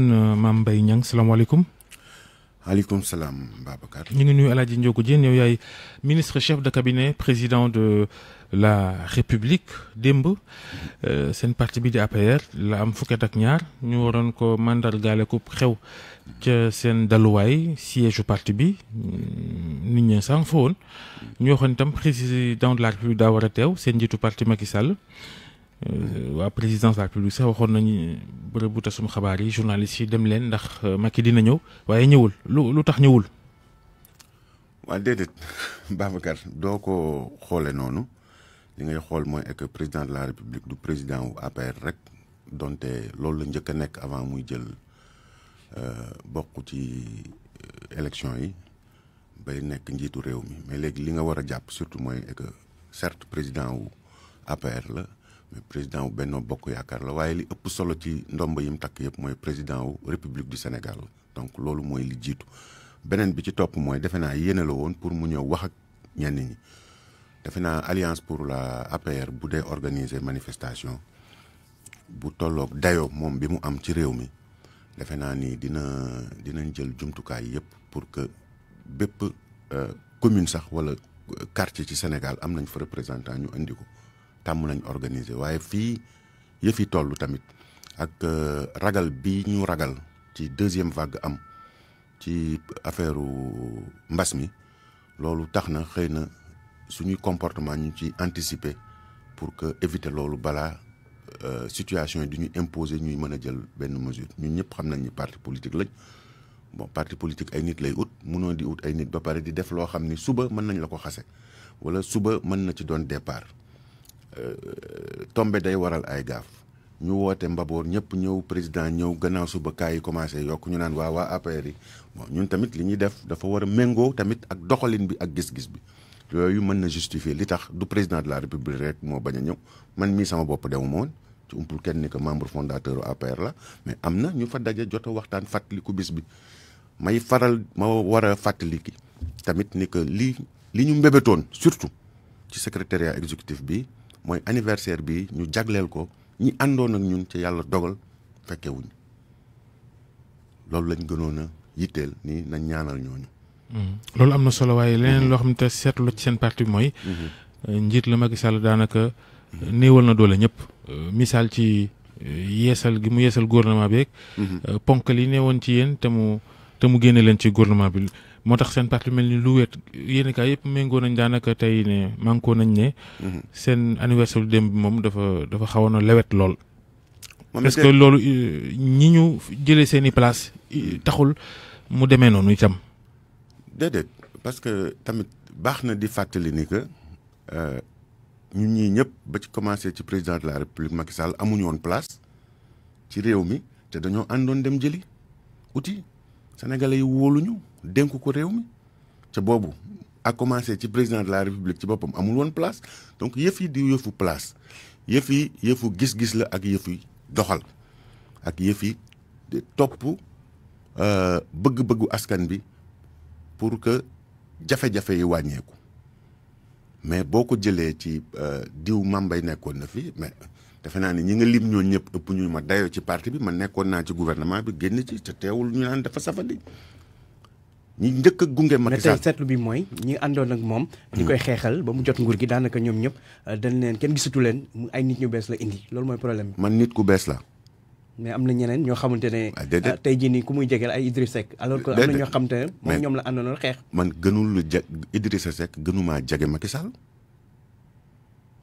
Mame Mbaye Niang salaamaaleykum. Aleykum salaam Babacar. ñu ngi nuyu El Hadj Ndiogou Diène yow yaay ministre chef de cabinet président de la République démb seen parti bi di APR la am fukki at ak ñaar ñu waroon ko mandargaale ko xew ca seen daluwaay siège parti bi nit ñi sànq fa woon ñu waxoon itam président de la République daa war a teew seen njiitu parti Macky Sall. waa présidence de la République sax waxoon nañu bërëbu tasum xabaar yi journalistes yi dem leen ndax Macky dina ñëw waaye ñëwul lu tax ñëwul. waa déedéet Babacar doo ko xoole noonu li ngay xool mooy que président de la République du président wu APR rek donte loolu la njëkk a nekk avant muy jël bokk ci élection yi bay nekk njiitu réew mi mais léegi li nga war a jàpp surtout mooy que certes président wu APR la. mais président wu Benno Bokk Yaakaar la waaye li ëpp solo ci ndomba yi mu takk yëpp mooy président wu République du Sénégal donc loolu mooy li jiitu beneen bi ci topp mooy defe naa yéene la woon pour mu ñëw wax ak ñenn ñi defe naa alliance pour la APR bu dee organiser manifestation bu tolloog dayoo moom bi mu am ci réew mi defe naa ni dinañ jël jumtukaay yëpp pour que bépp commune sax wala quartier ci Sénégal am nañ fa représentant ñu indi ko. tàmm nañ organiser waaye fii yëfi toll tamit ak ragal bi ñu ragal ci deuxième vague am ci affaire mbas mi loolu tax na xëy na suñuy comportement ñu ci anticiper pour que éviter loolu balaa situation yi du ñu imposer ñuy mën a jël benn mesure ñun ñëpp xam nañ ni parti politique lañ bon parti politique ay nit lay ut mënoo di ut ay nit ba pare di def loo xam ni suba mën nañ la ko xase wala suba mën na ci doon départ. tombe day waral ay gaaf ñu woote mbaboor ñëpp ñëw président ñëw gannaaw suba kaay yi commencé yokk ñu naan waa APR yi bon ñun tamit li ñuy def dafa war a méngoo tamit ak doxalin bi ak gis-gis bi yooyu mën na justifier li tax du président de la République rek moo bañ a ñëw man mii sama bopp demuma woon ci umpul kenn ni que membre fondateur APR la mais am na ñu fa daje jot a waxtaan fàttaliku bis bi ma war a fàttaliki tamit ni que li ñu mbébétoon surtout ci secrétariat exécutif bi mooy anniversaire bi ñu jagleel ko ñi àndoon ak ñun ci yàlla dogal fekke wuñ loolu lañ gënoon a yitteel ni nañ ñaanal ñooñu. loolu am na solo waaye leneen loo xam ne te seetlu ci seen parti bi mooy. njiit la Macky Sall daanaka néewal na doole ñëpp. misaal ci yeesal gi mu yeesal gouvernement bi rek. ponkal yi neewoon ci yéen te mu génne leen ci gouvernement bi. moo tax seen parti mel ni lu wéet yéen kaay yëpp méngoo nañ daanaka tey ne mànkoo nañ ne. seen anniversaire démb bi moom dafa xawoon a lewet lool. est-ce que loolu ñi ñu jëlee seen i place taxul mu demee noonu itam. déedéet parce que tamit baax na di fàttali ni que ñun ñii ñëpp ba ci commencé ci président de la République Macky Sall amuñu woon place ci réew mi te dañoo àndoon dem jëli outil sénégalais yi wóoluñu. dénk ko réew mi ca boobu a commencé ci président de la République ci boppam amul woon place donc yëf yi di yëfu place yëfu gis-gis la ak yëf yi doxal ak yëf yi topp bëgg-bëggu askan bi pour que jafe-jafe yi wàññeeku mais boo ko jëlee ci diw Mame Mbaye nekkoon na fi mais defe naa ni ñi nga lim ñooñu ñëpp ëpp ñu ma dayoo ci parti bi man nekkoon naa ci gouvernement bi génn ci te teewul ñu naan dafa safadi ñi njëkk a gunge Macky Sall mais tey seetlu bi mooy ñi àndoon ak moom. di koy xeexal ba mu jot nguur gi daanaka ñoom ñëpp dañ leen kenn gisatu leen ay nit ñu bees la indi loolu mooy problème bi. man nit ku bees la. mais am na ñeneen ñoo xamante ne. tey jii nii ku muy jegeel ay Idriss Seck. alors que am na ñoo xamante ne moom ñoom la àndoon xeex. man gënul Idrissa Seck gënumaa jege Macky Sall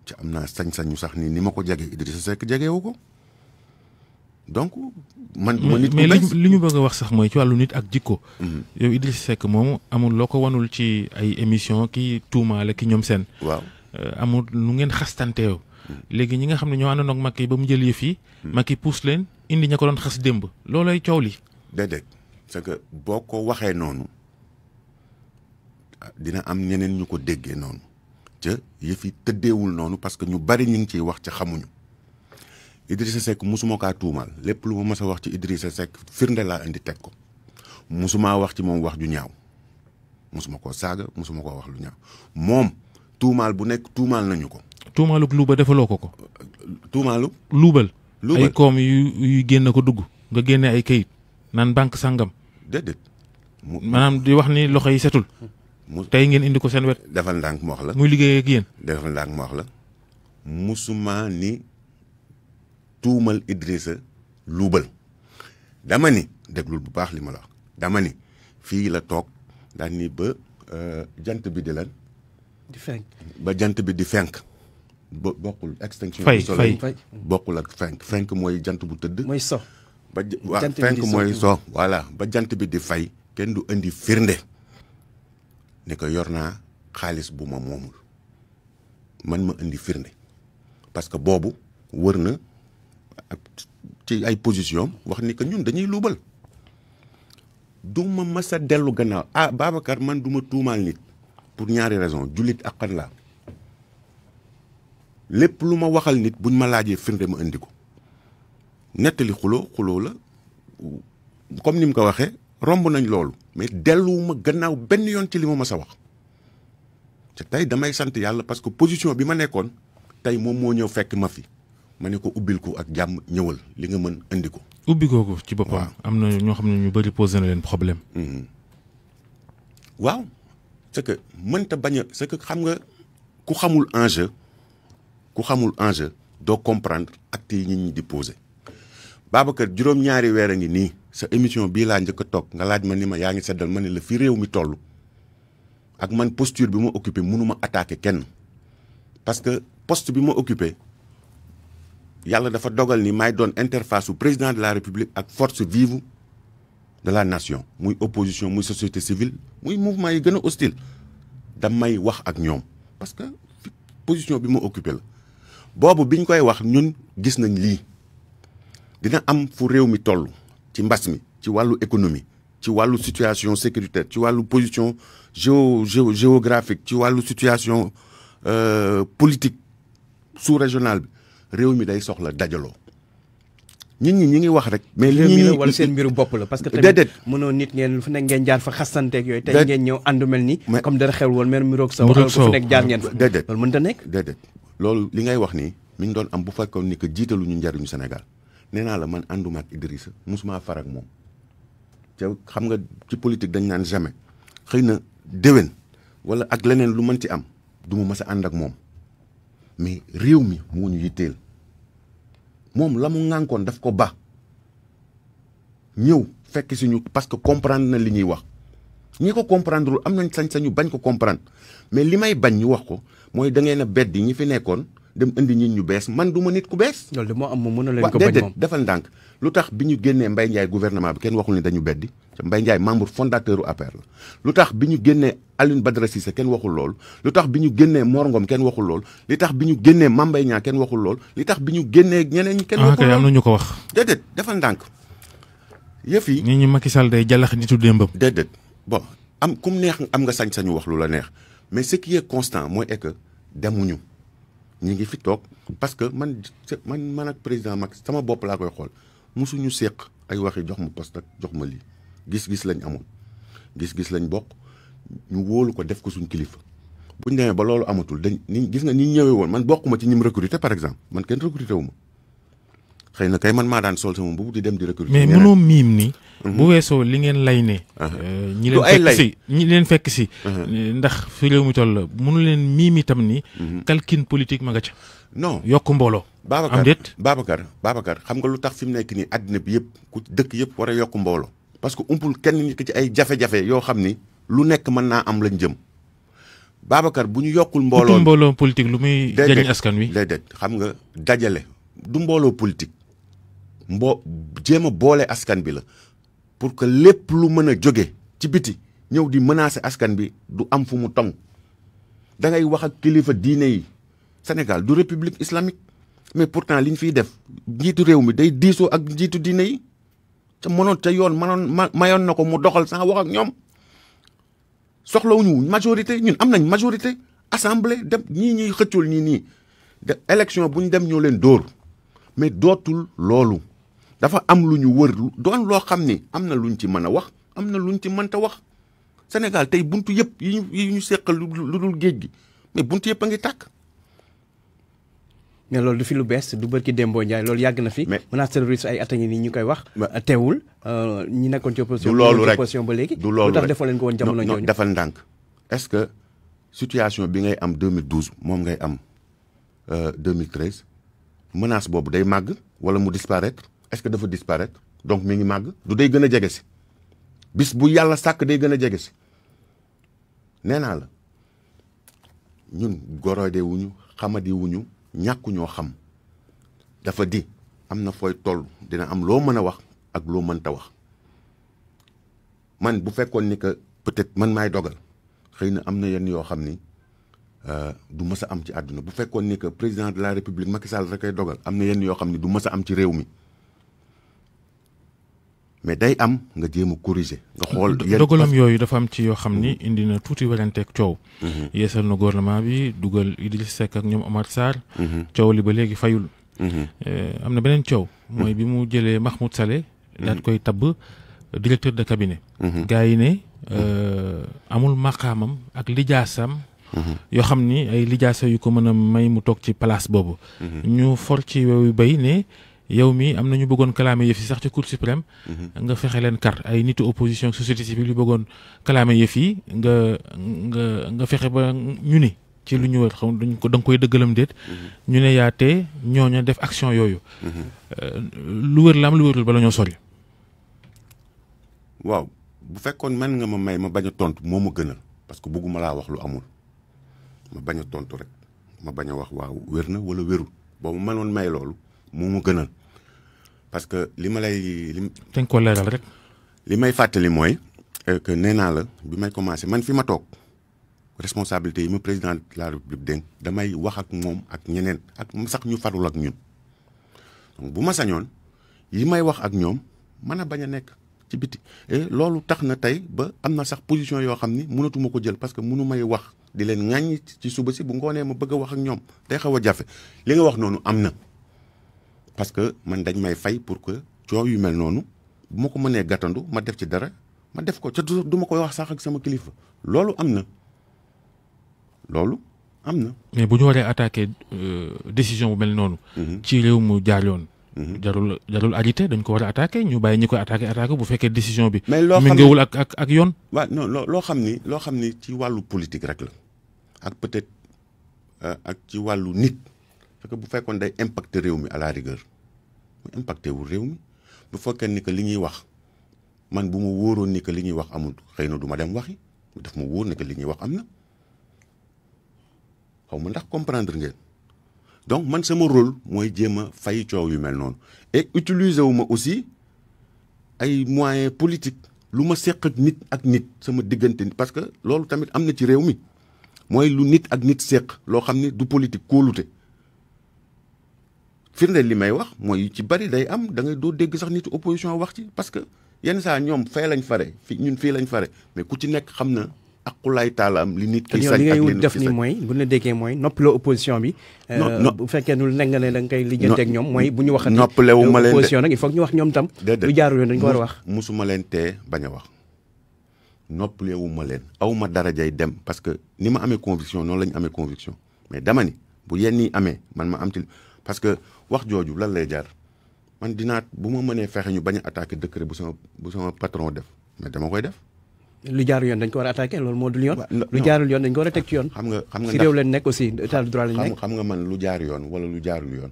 ci am naa sañ-sañu sax ni ma ko jege Idrissa Seck jegewu ko. donc man nit mais li ñu bëgg a wax sax mooy ci wàllu nit ak jikko. yow Idrissa Seck moom amul loo ko wanul ci ay émission ki tuumaale ki ñoom seen. waaw amul lu ngeen xastanteew. léegi ñi nga xam ne ñoo àndoon ak Macky ba mu jël yëf yi. Macky pousse leen indi ña ko doon xas démb loolay coow li. déedéet c'est que boo ko waxee noonu dina am ñeneen ñu ko déggee noonu ca yëf yi tëddeewul noonu parce que ñu bari ñu ngi ciy wax ca xamuñu. Idrissa Seck musuma kaa tuumaal lépp lu ma mës a wax ci Idrissa Seck firnde laa indi teg ko musumaa wax ci moom wax ju ñaaw musuma koo saaga musuma koo wax lu ñaaw moom tuumaal bu nekk tuumaal nañu ko. tuumaalug luuba defaloo ko ko. tuumaalu. luubal. ay koom yu génn ko dugg nga génne ay kayit. naan banque sangam. déedéet. maanaam di wax ni loxo yi setul. tey ngeen indi ko seen wet. defal ndànk ma wax la. muy liggéey ak yéen. defal ndànk ma wax la. musuma ni tuumal Idrissa luubal. dama ni déglul bu baax li ma la wax. dama ni fii la toog daan ni ba jant bi di lan. di fenk. ba jant bi di fenk. bokkul extinction fay du soleil fay bokkul ak fenk mooy jant bu tëdd. mooy so. ba fenk mooy so voilà ba jant bi di fay kenn du indi firnde ne ko yor naa xaalis bu ma moomul man ma indi firnde parce que boobu wër na ci ay position wax ni que ñun dañuy luubal du ma mës a dellu gannaaw Babacar man du ma tuumaal nit pour ñaari raison jullit ak xan laa lépp lu ma waxal nit buñ ma laajee firnde ma indi ko nettali xuloo la comme ni mu ko waxee romb nañ loolu mais delluwuma gannaaw benn yoon ci li ma mës a wax te tey damay sant yàlla parce que position bi ma nekkoon tey moom moo ñëw fekk ma fi ma ne ko ubbil ko ak jàmm ñëwal li nga mën indi ko. ubbi kooku ci boppam. am na ñoo xam ne ñu bëri posé na leen problème. waaw c'est que mënta bañ a c'est que xam nga ku xamul enjeu doo comprendre actes yi nit ñi di posé. Babacar juróom-ñaari weer a ngi nii sa émission bii laa njëkk a toog nga laaj ma ni ma yaa ngi seddal ma ne la fi réew mi toll ak man posture bi ma occupé mënuma attaquer kenn parce que poste bi ma occupé yàlla dafa dogal ni may doon interface su président de la république ak force vive de la nation muy opposition muy société civile muy mouvement yi gën a hostile damay wax ak ñoom parce que position bi ma occupé la boobu biñ koy wax ñun gis nañ lii dina am fu réew mi toll ci mbas mi ci wàllu économie ci wàllu situation sécuritaire ci wàllu position géographique ci wàllu situation politique sous-régionale bi réew mi day soxla dajaloo nit ñi ngi wax rek. mais li ñuy wala seen mbiru bopp la parce que déedéet mënoo nit ngeen fu nekk ngeen jaar fa xastanteeg yooyu. tey ngeen ñëw àndu mel ni. comme dara xew woon mel miroog saw fu nekk jaar ngeen fa. déedéet loolu mënta nekk. déedéet loolu li ngay wax nii mi ngi doon am bu fekkoon ni que jiitaluñu njariñu Sénégal nee naa la man ànduma ak Idrissa musuma far ak moom te xam nga ci politique dañ naan jamais xëy na déwén wala ak leneen lu mën ci am du ma mës a ànd ak moom mais réew mi moo ñu yitteel moom la mu ŋànkoon daf ko ba ñëw fekk si ñu parce que comprendre na li ñuy wax ñi ko comprendre am nañ sañ-sañu bañ ko comprendre mais li may bañ ñu wax ko mooy da ngeen a beddi ñi fi nekkoon dem indi nit ñu bees man du ma nit ku bees. loolu de moo am moom mën na leen ko bañ moom defal ndànk lu tax bi ñu génnee Mbaye Ndiaye gouvernement bi kenn waxul ni dañu beddi Mbaye Ndiaye membre fondateur u APR la lu tax bi ñu génnee Alioune Badara Cissé kenn waxul lool lu tax bi ñu génnee Mor Ngom kenn waxul lool li tax bi ñu génnee Mame Mbaye Niang kenn waxul lool li tax bi ñu génnee ñeneen ñi kenn waxul lool am na ñu ko wax. déedéet defal ndànk yëf yi. nit ñi Macky Sall day jàllax nitu démbam. déedéet bon am kum neex am nga sañ-sañu wax lu la neex mais ce qui est constant mooy est que demuñu ñi ngi fi toog parce que man ak président Macky sama bopp laa koy xool mosuñu séq ay waxi jox ma poste ak jox ma lii gis-gis lañ amoon gis-gis lañ bokk ñu wóolu ko def ko suñ kilifa buñ demee ba loolu amatul gis nga ni ñëwee woon man bokkuma ci ñi mu recruter par exemple man kenn recruter wu ma xëy na kay man maa daan sol sama mbubu di dem di recruter. mais mënoo miim ni. bu weesoo li ngeen lay ne. ñi leen fekk si. ndax fi réew mi toll mënu leen miim itam ni. calcul politique ma nga ca. non yokk mbooloo. am déet Babacar xam nga lu tax fi mu nekk nii àddina bi yëpp ku dëkk yëpp war a yokk mbooloo. parce que umpul kenn nit ki ci ay jafe-jafe yoo xam ni lu nekk mën naa am lañ jëm Babacar bu ñu yokkul mbooloo politique lu muy jëriñ askan wi. déedéet xam nga dajale du mbooloo politique jéem a boole askan bi la pour que lépp lu mën a jóge ci biti ñëw di menacer askan bi du am fu mu tong da ngay wax ak kilifa diine yi Sénégal du république islamique mais pourtant li ñu fiy def njiitu réew mi day diisoo ak njiitu diine yi ca mënoon ca yoon mayoon na ko mu doxal sans wax ak ñoom soxlawuñu majorité ñun am nañ majorité assemblée dem ñii ñuy xëccul nii de élection bu ñu dem ñoo leen dóor mais dootul loolu dafa am lu ñu wër doon loo xam ni am na luñ ci mën a wax am na luñ ci mënta wax Sénégal tey buntu yëpp yi ñu seqal lu dul géej gi mais buntu yëpp a ngi tàkk. mais loolu du fi lu bees du bërki Dembo Ndiaye loolu yàgg na fi. menace terroriste ay at a ngi nii ñu koy wax. teewul ñi nekkoon ci opposition. du loolu rek opposition ba léegi. du loolu rek lu tax defoo leen ko woon jamono jooju. defal ndànk est-ce que situation bi ngay am 2012 moom ngay am 2013 menace boobu day màgg wala mu disparaître est-ce que dafa disparaître donc mi ngi màgg du day gën a jege si bis bu yàlla sàkk day gën a jege si nee naa la ñun gorode wuñu xamadi wuñu ñàkkuñoo xam dafa di am na fooy toll dina am loo mën a wax ak loo mënta wax man bu fekkoon ni que peut-être man maay dogal xëy na am na yenn yoo xam ni du mës a am ci àdduna bu fekkoon ni que président de la république Macky Sall rek ay dogal am na yenn yoo xam ni du mës a am ci réew mi mais day am nga jéem a corriger. nga xool dogalam yooyu dafa am ci yoo xam ni indi na tuuti weranteeg coow. yeesal na gouvernement bi dugal Idriss Seck ak ñoom Omar Sarr. coow li ba léegi fayul. am na beneen coow. mooy bi mu jëlee Mahmoud Saleh. daat koy tabb directeur de cabinet. gars yi ne amul maqaamam ak lijaasam. yoo xam ni ay lijaasa yu ko mën a may mu toog ci place boobu. ñu for ci yooyu bay ne. yow mi am na ñu bëggoon kalaame yëf yi sax ci cour suprême. nga fexe leen kar ay nitu opposition société civile yu bëggoon kalaame yëf yi nga fexe ba ñu ni ci lu ñu wër xam dañ ko da nga koy dëggalam déet. ñu ne yaatee ñooña def action yooyu. lu wër la am lu wërul bala ñoo sori. waaw bu fekkoon man nga ma may ma bañ a tontu moo ma gënal parce que bëgguma laa wax lu amul ma bañ a tontu rek ma bañ a wax waaw wér na wala wérul boo ma mënoon may loolu moo ma gënal. parce que li ma lay. dañ ko leeral rek. li may fàttali mooy que nee naa la bi may commencé man fi ma toog responsabilité yi ma président de la république dénk damay wax ak moom ak ñeneen ak sax ñu farul ak ñun donc bu ma sañoon yi may wax ak ñoom mën a bañ a nekk ci biti. et loolu tax na tey ba am na sax position yoo xam ni mënatuma ko jël parce que mënu may wax di leen ŋàññi ci suba si bu ngoonee ma bëgg a wax ak ñoom day xaw a jafe li nga wax noonu am na. parce que man dañ may fay pour que coow yu mel noonu bu ma ko mënee gàttandu ma def ci dara ma def ko ca du ma koy wax sax ak sama kilifa loolu am na mais bu ñu waree attaquer décision bu mel noonu. ci réew mu jaar yoon. jarul agité dañ ko war a attaquer ñu bàyyi ñi koy attaquer bu fekkee décision bi. mais loo xam mi ngewul ak yoon. waaw non loo xam ni ci wàllu politique rek la ak peut-être ak ci wàllu nit. parce que bu fekkoon day impacter réew mi à la rigueur mu impacté wul réew mi bu fekkee ni que li ñuy wax man bu ma wóoroon ni que li ñuy wax amul xëy na du ma dem waxi daf ma wóor ni que li ñuy wax am na xaw ma ndax comprendre ngeen donc man sama rôle mooy jéem a fay coow yu mel noonu et utiliser wu ma aussi ay moyens politiques lu ma seq ak nit sama diggante parce que loolu tamit am na ci réew mi mooy lu nit ak nit seq loo xam ni du politique kóolute. firndeel li may wax mooy ci bari day am da ngay doo dégg sax nitu opposition wax ci parce que yenn saa ñoom fee lañ fare ñun fii lañ fare mais ku ci nekk xam na aqulaay taalaam li nit ki sañ ak li nit def ni mooy bu la déggee mooy noppaloo opposition bi. bu fekkee nu nekk nga ne da nga koy lijjanteeg ñoom mooy bu ñu waxati. noppalewu ma leen opposition nag il faut que ñu wax ñoom tam. lu jaarul yoon dañ ko war a wax. musuma leen tee bañ a wax noppalewu ma leen aw ma darajay dem parce que ni ma amee conviction noonu la ñu amee conviction mais dama ni bu yenn yi amee man ma am ci parce que wax jooju lan lay jaar man dinaa bu ma mënee fexe ñu bañ a attaquer décret bu sama patron def mais dama koy def. lu jaarul yoon dañ ko war a attaquer loolu moo dul yoon. lu jaarul yoon dañ ko war a teg ci yoon. xam nga si réew leen nekk aussi état de droit lañ nekk. xam nga man lu jaar yoon wala lu jaarul yoon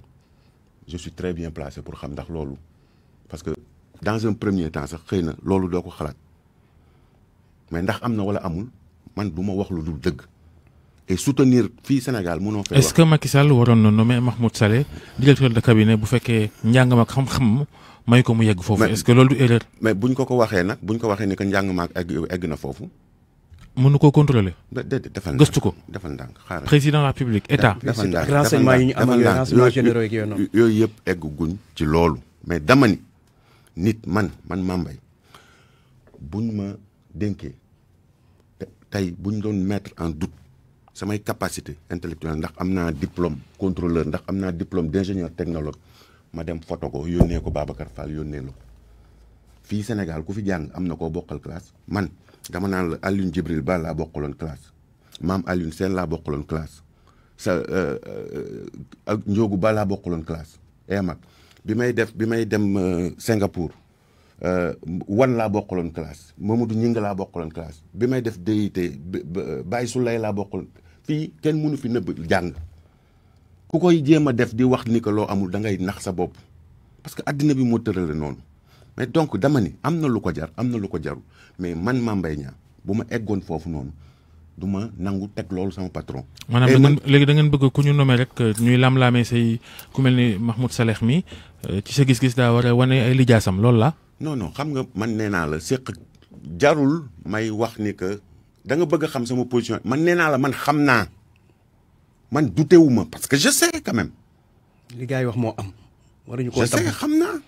je suis très bien placé pour xam ndax loolu parce que dans un premier temps sax xëy na loolu doo ko xalaat mais ndax am na wala amul man du ma wax lu dul dëgg. et soutenir fii Sénégal mënoo fay wax. est-ce que Macky Sall waroon na nommer Mahmoud Saleh directeur de cabinet bu fekkee njàng ma ak xam-xam may ko mu yegg foofu. est-ce que loolu du erreur. mais buñ ko waxee nag buñ ko waxee ni que njàng ma ak egg na foofu. mënu koo contrôler. defal gëstu ko defal ndànk xaaral. président de la République état. defal ndànk renseignement yi ñu am ak renseignement généraux yi noonu. yooyu yëpp egg guñ ci loolu. mais dama ni nit man Mame Mbaye buñ ma dénkee tey buñ doon mettre en doute samay capacité intellectuelle ndax am naa diplôme contrôleur ndax am naa diplôme d'ingénieur technologue ma dem photo ko yónnee ko Babacar Fall yónnee la ko fii Sénégal ku fi jàng am na koo bokkal classe man dama naan la Alioune Djibril Ba laa bokkaloon classe Mame Alioune Sène laa bokkaloon classe sa ak Ndiogu Ba laa bokkaloon classe mag bi may dem Singapour wan laa bokkaloon classe Mamadou Ñinga laa bokkaloon classe bi may def DIT Baye Soulay laa bokkaloon fii kenn mënu fi nëbb jàng ku koy jéem a def di wax ni que loo amul da ngay nax sa bopp parce que addina bi moo tërale noonu mais donc dama ni am na lu ko jar am na lu ko jarul mais man Mame Mbaye Niang bu ma eggoon foofu noonu du ma nangu teg loolu sama patron. maanaam léegi da ngeen bëgg ku ñu nommé rek ñuy lam-laamee say ku mel ni Mahmoud Saleh mi ci sa gis-gis daa war a wane ay lijaasam loolu la. non xam nga man nee naa la séq jarul may wax ni que da nga bëgg a xam sama position man nee naa la man xam naa man dutewuma parce que je sais quand même. li gars yi wax moo am. waruñu ko je sais xam naa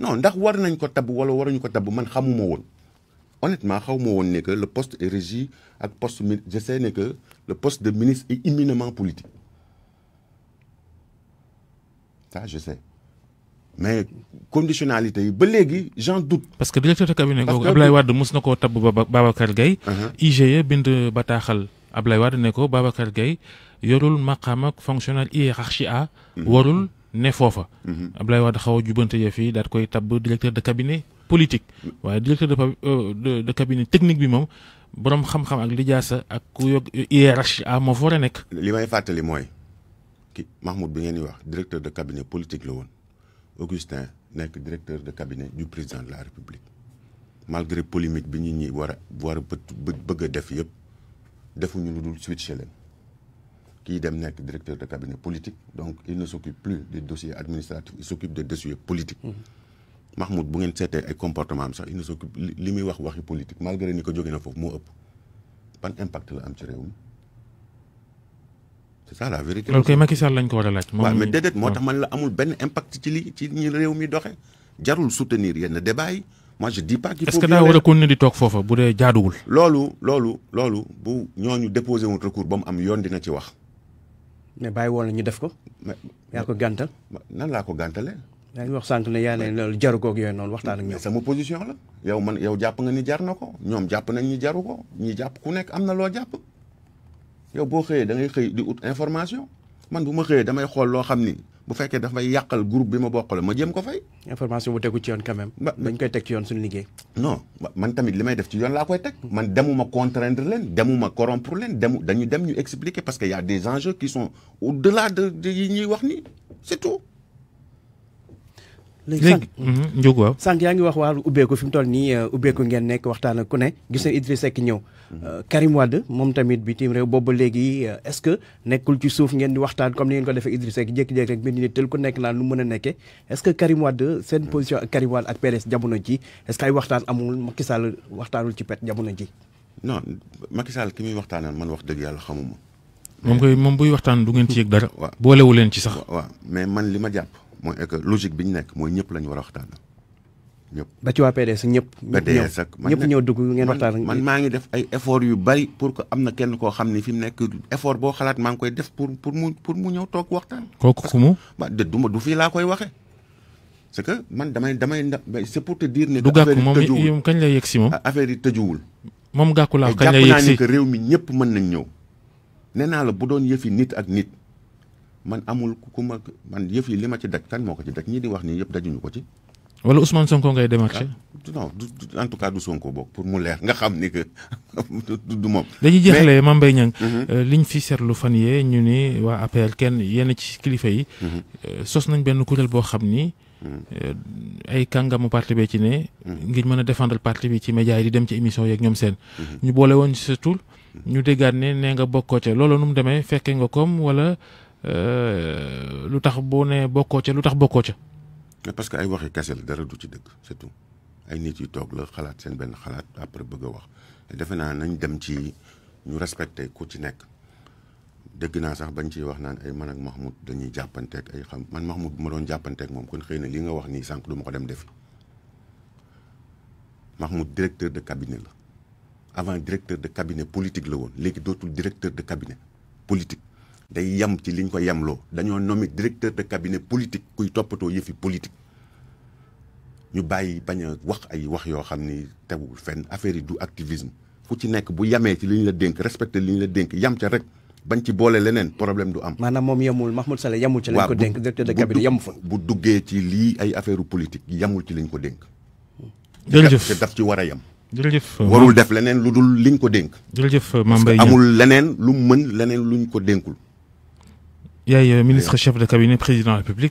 non ndax war nañ ko tabb wala waruñu ko tabb man xamuma woon honnêtement xawma woon ne que le poste est régi ak poste je sais ne que le poste de ministre est éminemment politique ça je sais mais conditionnalité yi ba léegi j'en doute. parce que directeur de cabinet googu Ablaye Wade mos na koo tabb Babacar Gueye. IGE bind bataaxal Ablaye Wade ne ko Babacar Gueye yorul maqaam ak fonctionnel hiérarchie A. warul ne foofa. Ablaye Wade xaw a jubante yëf yi daal koy tabb directeur de cabinet politique waaye directeur de cabinet technique bi moom borom xam-xam ak lijaasa ak ku yog hiérarchie A moo fa war a nekk. li may fàttali mooy ki Mahmoud bi ngeen di wax directeur de cabinet politique la woon Augustin nekk directeur de cabinet du président de la République malgré polémique bi nit ñi war a bëgg a def yëpp defuñu lu dul switché leen. Qui dem nekk directeur de cabinet politique donc il ne s'occupe plus des dossiers administratifs il s'occupe des dossiers politiques. Mahmoud bu ngeen seetee ay comportement am sax il ne s'occupe li muy waxi politique malgré ni ko jóge na foofu moo ëpp ban impact la am ci réew mi c'est ça la vérité. loolu koy Macky Sall lañ ko war a laaj. waaw mais déedéet moo tax man la amul benn impact ci ñi réew mi doxe jarul soutenir yenn débat yi moi je dis pas qu'il faut. est-ce que daa war a continuer di toog foofa bu dee jaaduwul. loolu bu ñooñu déposé woon recours ba mu am yoon dina ci wax. mais bàyyi woon la ñu def ko. yaa ko gàntal. nan laa ko gàntalee. yaa ngi wax sànq ne yaa ne loolu jaru koog yooyu noonu waxtaan ak ñoom. sama position la yow jàpp nga ni jar na ko ñoom jàpp nañ ñi jaru ko ñi jàpp ku nekk am na loo jàpp yow boo xëyee da ngay xëy di ut information man bu ma xëyee damay xool loo xam ni bu fekkee dafay yàqal groupe bi ma bokkale ma jéem ko fay. information bu tegu ci yoon quand même. dañ koy teg ci yoon suñu liggéey. non man tamit li may def ci yoon laa koy teg. man demuma contraindre leen demuma corrompre leen dañu dem ñu expliquer parce que y a des enjeux qui sont au-delà de yi ñuy wax ni c'est tout. léegi Ndiogou waaw. sànq yaa ngi wax wàllu ubbeeku fi mu toll nii ubbeeku ngeen nekk waxtaan ak ku ne gis na Idriss Seck ñëw. Karim Wade moom tamit bitim réew boobu ba léegi est-ce que nekkul ci suuf ngeen di waxtaan comme ni ngeen ko defee Idriss Seck jékki-jékki rek benn nit tel ku nekk naan lu mën a nekkee est-ce que Karim Wade seen position ak Karim Wade ak PDS jamono ji est-ce que ay waxtaan amul Macky Sall waxtaanul ci pet jamono ji. non Macky Sall ki muy waxtaanal man wax dëgg yàlla xamuma. moom buy waxtaan du ngeen ci yëg dara. waaw boolewu leen ci sax. waaw mais man li ma jàpp mooy que logique bi ñu nekk mooy ñëpp la ñu war a waxtaan ñëpp. ba ci waa PDS ñëpp. PDS ak ñëpp ñëw dugg ngeen waxtaan. man maa ngi def ay effort yu bari pour que am na kenn koo xam ni fi mu nekk effort boo xalaat maa ngi koy def pour mu ñëw toog waxtaan. kooku ku mu. du fii laa koy waxee. c'est que man damay c'est pour te dire ne. du gàkku moom kañ lay yegg si moom. affaire yi tëjuwul. moom gàkku laa kañ lay yegg si jàpp naa ni que réew mi ñëpp mën nañ ñëw. nee naa la bu doon yëfi nit ak nit man amul ku ma man yëf yi li ma ci daj kan moo ko ci daj ñii di wax nii yëpp dajuñu ko ci. wala Ousmane Sonko ngay démarché. non en tout cas du Sonko bokk pour mu leer nga xam ni que du moom. dañuy jeexalee Mame Mbaye Niang. liñ fi seetlu fan yee ñu ni waa APR kenn yenn ci kilifa yi. sos nañ benn kuréel boo xam ni. ay kàngamu parti bee ci ne. ngir mën a défendre parti bi ci média yi di dem ci émission yeeg ñoom seen. ñu boole woon ci sa tur. ñu déggaat ne nee nga bokkoo ca loolu nu mu demee fekkee nga comme wala lu tax boo nee bokkoo ca lu tax bokkoo ca. parce que ay waxi kese la dara du ci dëgg c'est tout ay nit yu toog la xalaat seen benn xalaat après bëgg a wax defe naa nañ dem ci ñu respecté ku ci nekk dégg naa sax bañ ciy wax naan ay man ak Mahmoud dañuy jàppanteeg ay xam man Mahmoud bu ma doon jàppanteeg moom kon xëy na li nga wax nii sànq du ma ko dem defi Mahmoud directeur de cabinet la avant directeur de cabinet politique la woon léegi dootul directeur de cabinet politique day yem ci liñ ko yemloo dañoo nommé directeur de cabinet politique kuy toppatoo yëfi politique ñu bàyyi bañ a wax ay wax yoo xam ni tegul fenn affaire yi du activisme fu ci nekk bu yamee ci li ñu la dénk respecté li ñu la dénk yam ca rek bañ ci boole leneen problème du am. maanaam moom yemul Mahmoud Saleh yemul ci lañ ko dénk directeur de cabinet yemu fa. bu duggee ci lii ay affaire politique yemul ci liñ ko dénk. jërëjëf te daf ci war a yem. jërëjëf warul def leneen lu dul liñ ko dénk. jërëjëf Mame Mbaye amul leneen lu mën leneen luñ ko dénkul. yaay ministre chef de cabinet président de la République.